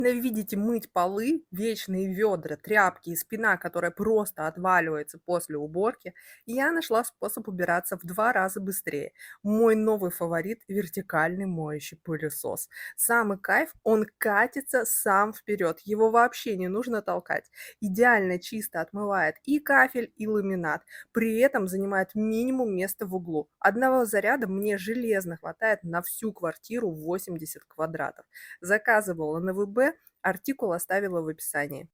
Ненавидите мыть полы, вечные ведра, тряпки и спина, которая просто отваливается после уборки, я нашла способ убираться в 2 раза быстрее. Мой новый фаворит — вертикальный моющий пылесос. Самый кайф — он катится сам вперед, его вообще не нужно толкать. Идеально чисто отмывает и кафель, и ламинат, при этом занимает минимум места в углу. Одного заряда мне железно хватает на всю квартиру 80 квадратов. Заказывала на ВБ, артикул оставила в описании.